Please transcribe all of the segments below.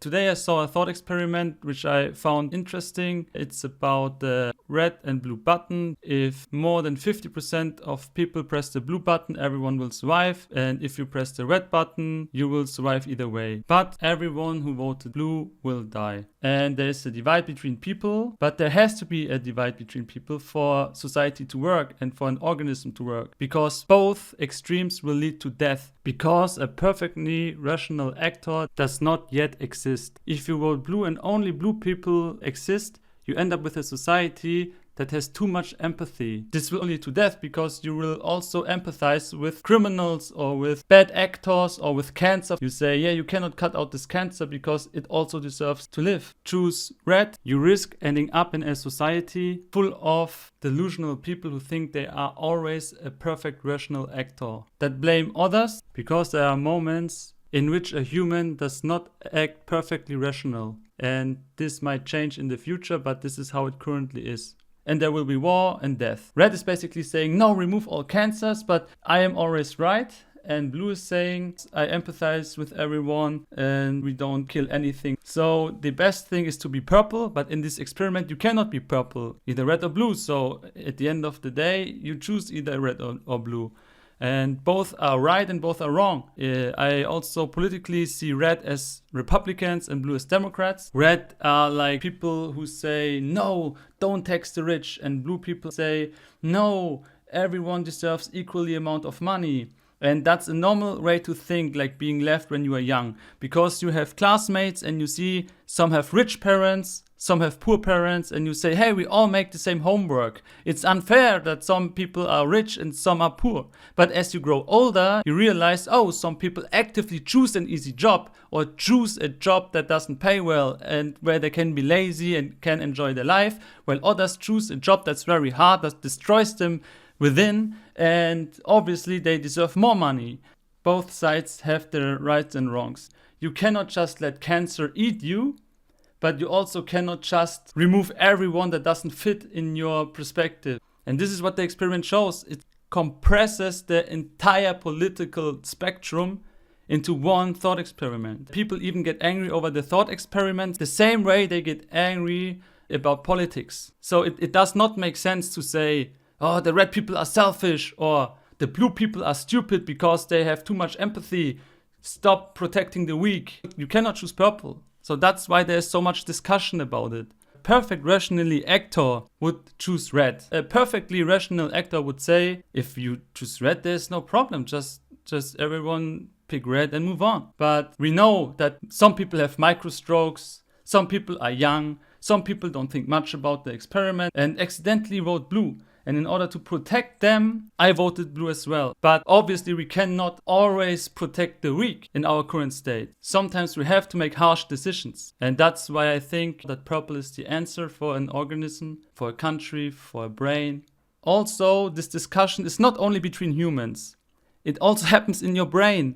Today I saw a thought experiment which I found interesting. It's about the red and blue button. If more than 50% of people press the blue button, everyone will survive. And if you press the red button, you will survive either way. But everyone who voted blue will die. And there is a divide between people, but there has to be a divide between people for society to work and for an organism to work. Because both extremes will lead to death. Because a perfectly rational actor does not yet exist. If you vote blue and only blue people exist, you end up with a society that has too much empathy. This will lead to death because you will also empathize with criminals or with bad actors or with cancer. You say, yeah, you cannot cut out this cancer because it also deserves to live. Choose red, you risk ending up in a society full of delusional people who think they are always a perfect rational actor, that blame others because there are moments in which a human does not act perfectly rational. And this might change in the future, but this is how it currently is. And there will be war and death. Red is basically saying, no, remove all cancers, but I am always right. And blue is saying, I empathize with everyone and we don't kill anything. So the best thing is to be purple, but in this experiment you cannot be purple, either red or blue. So at the end of the day, you choose either red or blue. And both are right and both are wrong. I also politically see red as Republicans and blue as Democrats. Red are like people who say, no, don't tax the rich. And blue people say, no, everyone deserves equally amount of money. And that's a normal way to think, like being left when you are young. Because you have classmates and you see some have rich parents, some have poor parents, and you say, hey, we all make the same homework. It's unfair that some people are rich and some are poor. But as you grow older, you realize, oh, some people actively choose an easy job or choose a job that doesn't pay well and where they can be lazy and can enjoy their life, while others choose a job that's very hard, that destroys them within, and obviously they deserve more money. Both sides have their rights and wrongs. You cannot just let cancer eat you, but you also cannot just remove everyone that doesn't fit in your perspective. And this is what the experiment shows. It compresses the entire political spectrum into one thought experiment. People even get angry over the thought experiment the same way they get angry about politics. So it does not make sense to say, oh, the red people are selfish, or the blue people are stupid because they have too much empathy. Stop protecting the weak. You cannot choose purple. So that's why there's so much discussion about it. A perfect rationally actor would choose red. A perfectly rational actor would say, if you choose red, there's no problem. Just everyone pick red and move on. But we know that some people have microstrokes, some people are young, some people don't think much about the experiment and accidentally vote blue. And in order to protect them, I voted blue as well. But obviously we cannot always protect the weak in our current state. Sometimes we have to make harsh decisions. And that's why I think that purple is the answer for an organism, for a country, for a brain. Also, this discussion is not only between humans. It also happens in your brain.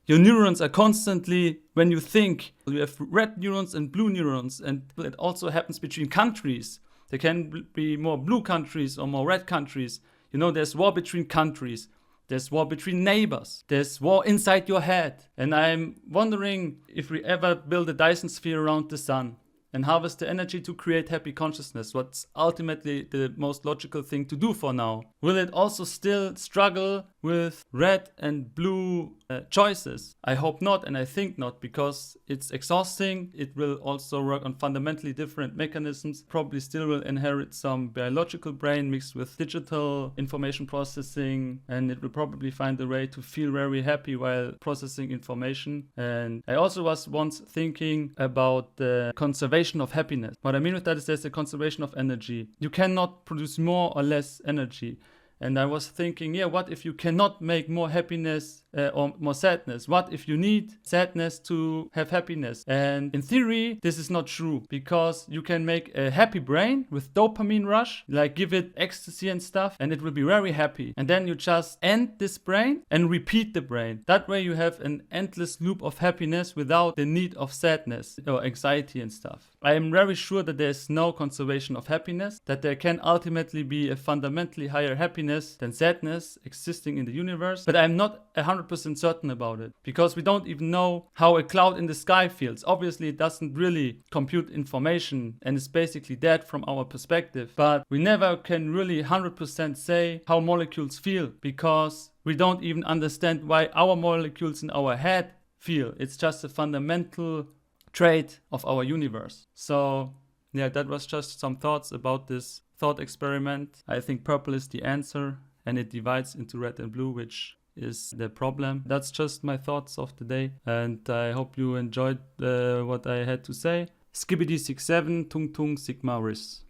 Your neurons are constantly, when you think, you have red neurons and blue neurons. And it also happens between countries. There can be more blue countries or more red countries. You know, there's war between countries. There's war between neighbors. There's war inside your head. And I'm wondering if we ever build a Dyson sphere around the sun and harvest the energy to create happy consciousness, what's ultimately the most logical thing to do for now. Will it also still struggle with red and blue choices? I hope not, and I think not, because it's exhausting. It will also work on fundamentally different mechanisms. Probably still will inherit some biological brain mixed with digital information processing, and it will probably find a way to feel very happy while processing information. And I also was once thinking about the conservation of happiness. What I mean with that is there's a conservation of energy. You cannot produce more or less energy. And I was thinking, yeah, what if you cannot make more happiness or more sadness? What if you need sadness to have happiness? And in theory, this is not true, because you can make a happy brain with dopamine rush, like give it ecstasy and stuff, and it will be very happy. And then you just end this brain and repeat the brain. That way you have an endless loop of happiness without the need of sadness or anxiety and stuff. I am very sure that there's no conservation of happiness, that there can ultimately be a fundamentally higher happiness happiness than sadness existing in the universe, but I'm not 100% certain about it, because we don't even know how a cloud in the sky feels. Obviously, it doesn't really compute information and is basically dead from our perspective, but we never can really 100% say how molecules feel, because we don't even understand why our molecules in our head feel. It's just a fundamental trait of our universe. So yeah, that was just some thoughts about this thought experiment. I think purple is the answer, and it divides into red and blue, which is the problem. That's just my thoughts of the day, and I hope you enjoyed what I had to say. Skibbity 67 tung tung sigma ris.